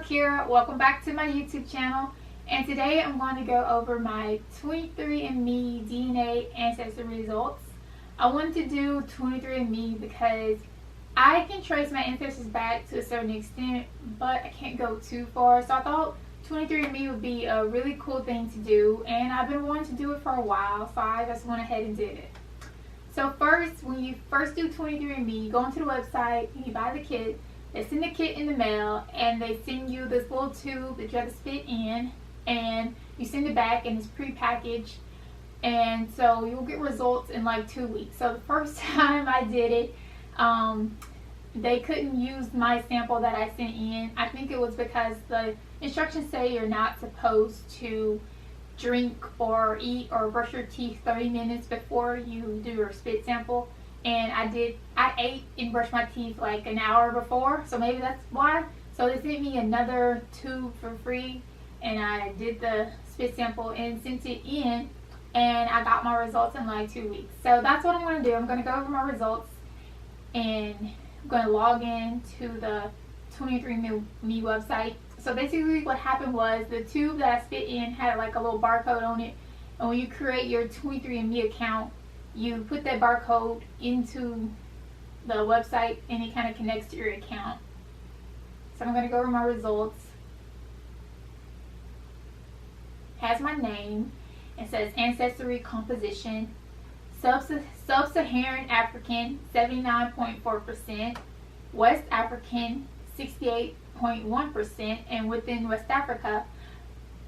Kira. Welcome back to my YouTube channel. And today I'm going to go over my 23andMe DNA ancestry results. I wanted to do 23andMe because I can trace my ancestors back to a certain extent, but I can't go too far. So I thought 23andMe would be a really cool thing to do, and I've been wanting to do it for a while, so I just went ahead and did it. So first, when you first do 23andMe, you go onto the website, you buy the kit. They send the kit in the mail, and they send you this little tube that you have to spit in, and you send it back, and it's pre-packaged, and so you'll get results in like 2 weeks. So the first time I did it, they couldn't use my sample that I sent in. I think it was because the instructions say you're not supposed to drink or eat or brush your teeth 30 minutes before you do your spit sample. And I ate and brushed my teeth like an hour before, so maybe that's why. So they sent me another tube for free, and I did the spit sample and sent it in, and I got my results in like 2 weeks. So that's what I'm going to do. I'm going to go over my results, and I'm going to log in to the 23andMe website. So basically what happened was the tube that I spit in had like a little barcode on it, and when you create your 23andMe account, you put that barcode into the website and it kind of connects to your account. So I'm going to go over my results. Has my name. It says ancestry composition. Sub-Saharan African 79.4%, West African 68.1%, and within West Africa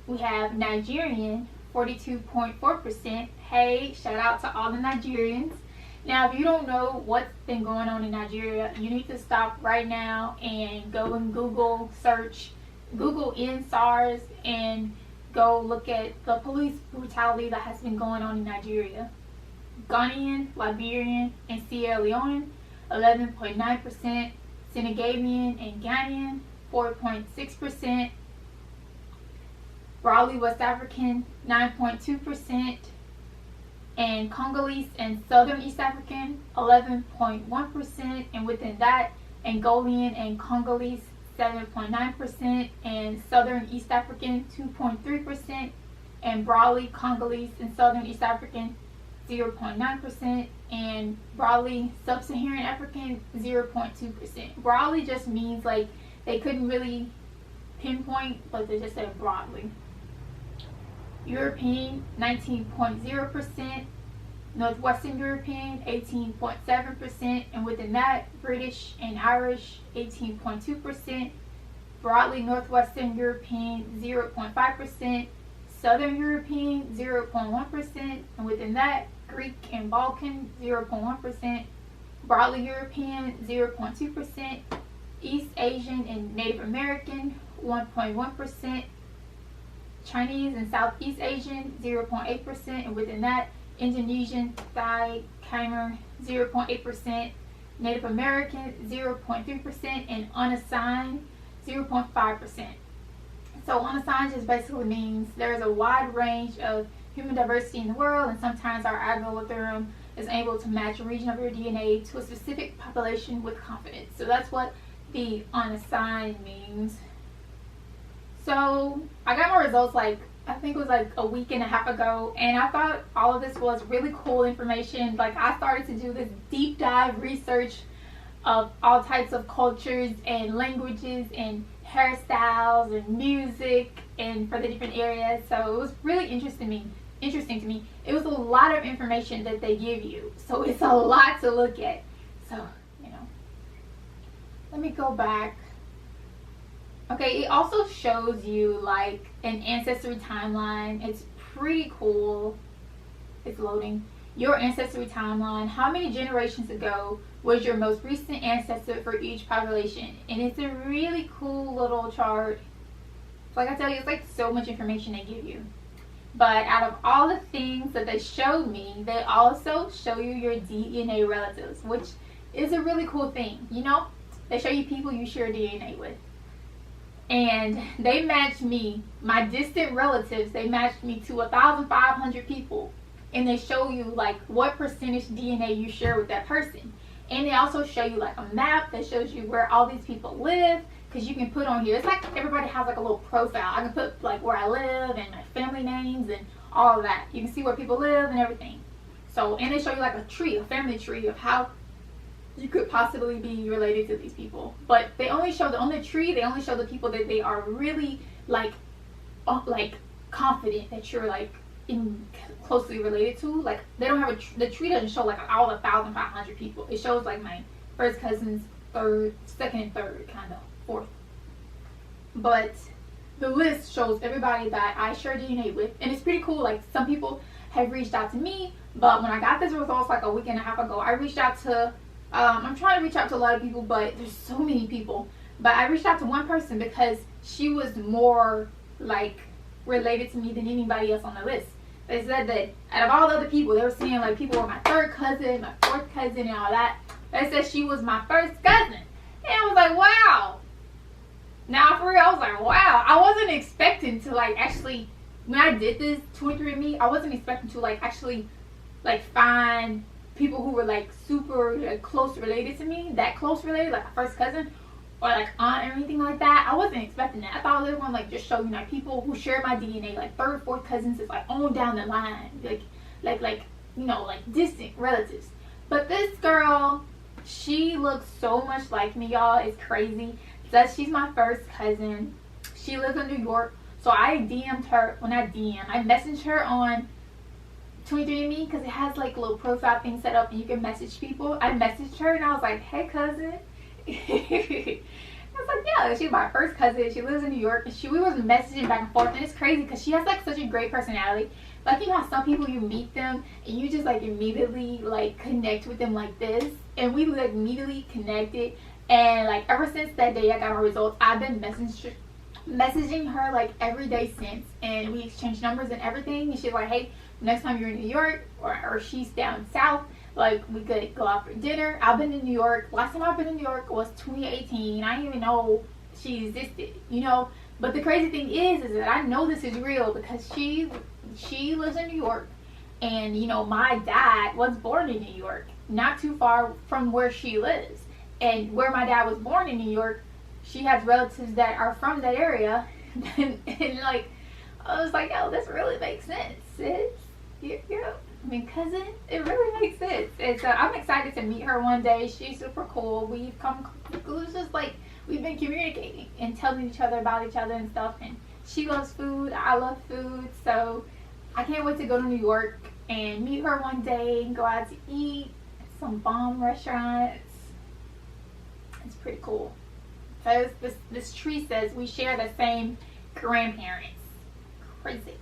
we have Nigerian 42.4%. Hey, shout out to all the Nigerians. Now, if you don't know what's been going on in Nigeria, you need to stop right now and go and Google EndSARS and go look at the police brutality that has been going on in Nigeria. Ghanaian, Liberian, and Sierra Leone 11.9%, Senegambian and Ghanaian 4.6%, broadly West African 9.2%, and Congolese and Southern East African 11.1%, and within that Angolan and Congolese 7.9%, and Southern East African 2.3%, and broadly Congolese and Southern East African 0.9%, and broadly Sub-Saharan African 0.2%. Broadly just means like they couldn't really pinpoint, but they just said broadly. European 19.0%, Northwestern European 18.7%, and within that British and Irish 18.2%, broadly Northwestern European 0.5%, Southern European 0.1%, and within that Greek and Balkan 0.1%, broadly European 0.2%, East Asian and Native American 1.1%, Chinese and Southeast Asian 0.8%, and within that Indonesian, Thai, Khmer 0.8%, Native American 0.3%, and unassigned 0.5%. So unassigned just basically means there's a wide range of human diversity in the world, and sometimes our algorithm is able to match a region of your DNA to a specific population with confidence. So that's what the unassigned means. So I got my results I think it was like a week and a half ago, and I thought all of this was really cool information. Like, I started to do this deep dive research of all types of cultures and languages and hairstyles and music and for the different areas. So it was really interesting to me. It was a lot of information that they give you, so it's a lot to look at. So, let me go back. Okay, it also shows you like an ancestry timeline. It's pretty cool. It's loading. Your ancestry timeline. How many generations ago was your most recent ancestor for each population? And it's a really cool little chart. Like I tell you, it's like so much information they give you. But out of all the things that they showed me, they also show you your DNA relatives, which is a really cool thing. They show you people you share DNA with. And they matched me, my distant relatives, they matched me to 1,500 people. And they show you like what percentage DNA you share with that person. And they also show you like a map that shows you where all these people live. because you can put on here, it's like everybody has like a little profile. I can put like where I live and my family names and all of that. You can see where people live and everything. So, and they show you like a tree, a family tree of how you could possibly be related to these people. But they only show on the tree, they only show the people that they are really like confident that you're like closely related to. Like they don't have the tree doesn't show like all 1,500 people. It shows like my first cousins, third, second and third, kind of fourth. But the list shows everybody that I share DNA with, and it's pretty cool. Like some people have reached out to me, but when I got this results like a week and a half ago, I reached out to I'm trying to reach out to a lot of people, but there's so many people. But I reached out to one person because she was more like related to me than anybody else on the list. They said that out of all the other people, they were saying like people were my third cousin, my fourth cousin, and all that. They said she was my first cousin. And I was like, wow. Now for real, I was like, wow. I wasn't expecting to like actually, when I did this 23andMe, I wasn't expecting to like actually like find people who were like super like, close related to me, that close related, like a first cousin or like aunt or anything like that. I wasn't expecting that. I thought they were gonna like just show you like people who share my DNA, like third, fourth cousins, is like on down the line, like you know, like distant relatives. But this girl, she looks so much like me, y'all. It's crazy. That she's my first cousin. She lives in New York. So I DM'd her. When I messaged her on 23andMe because it has like a little profile thing set up and you can message people. I messaged her and I was like, hey cousin. I was like, yeah, she's my first cousin. She lives in New York. And we was messaging back and forth, and it's crazy because she has like such a great personality. Like, you know how some people, you meet them and you just like immediately like connect with them like this, and we like immediately connected. And like ever since that day I got my results, I've been messaging her like every day since, and we exchanged numbers and everything. And she's like, hey, next time you're in New York or she's down south, like we could go out for dinner. I've been in New York. Last time I've been in New York was 2018. I didn't even know she existed, you know. But the crazy thing is that I know this is real because she lives in New York, and you know my dad was born in New York, not too far from where she lives. And where my dad was born in New York, she has relatives that are from that area. and like, I was like, oh, this really makes sense, sis. Yeah, I mean, cousin, it really makes sense. And so I'm excited to meet her one day. She's super cool. It's just like, we've been communicating and telling each other about each other and stuff. And she loves food. I love food. So I can't wait to go to New York and meet her one day and go out to eat at some bomb restaurants. It's pretty cool. So this tree says we share the same grandparents. Crazy.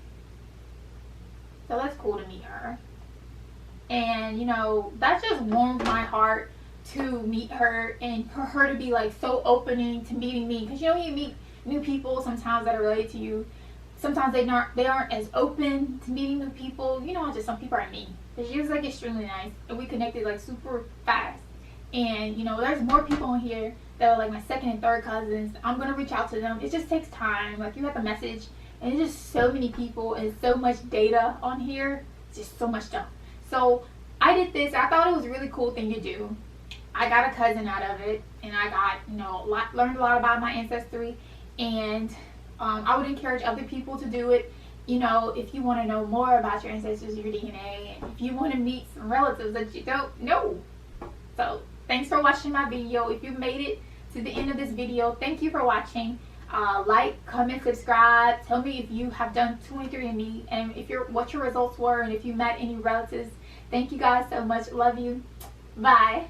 So that's cool to meet her. And you know, that just warmed my heart to meet her and for her to be like so opening to meeting me. Because you know, you meet new people sometimes that are related to you. Sometimes they aren't as open to meeting new people. You know, just some people are mean. But she was like extremely nice, and we connected like super fast. And you know, there's more people in here that are like my second and third cousins. I'm gonna reach out to them. It just takes time. Like, you have to message, and it's just so many people and so much data on here. It's just so much stuff. So I did this. I thought it was a really cool thing to do. I got a cousin out of it, and I got, you know, learned a lot about my ancestry. And I would encourage other people to do it. You know, if you want to know more about your ancestors, your DNA, and if you want to meet some relatives that you don't know. So thanks for watching my video. If you made it to the end of this video, thank you for watching. Like, comment, subscribe. Tell me if you have done 23andMe and what your results were, and if you met any relatives. Thank you guys so much. Love you. Bye.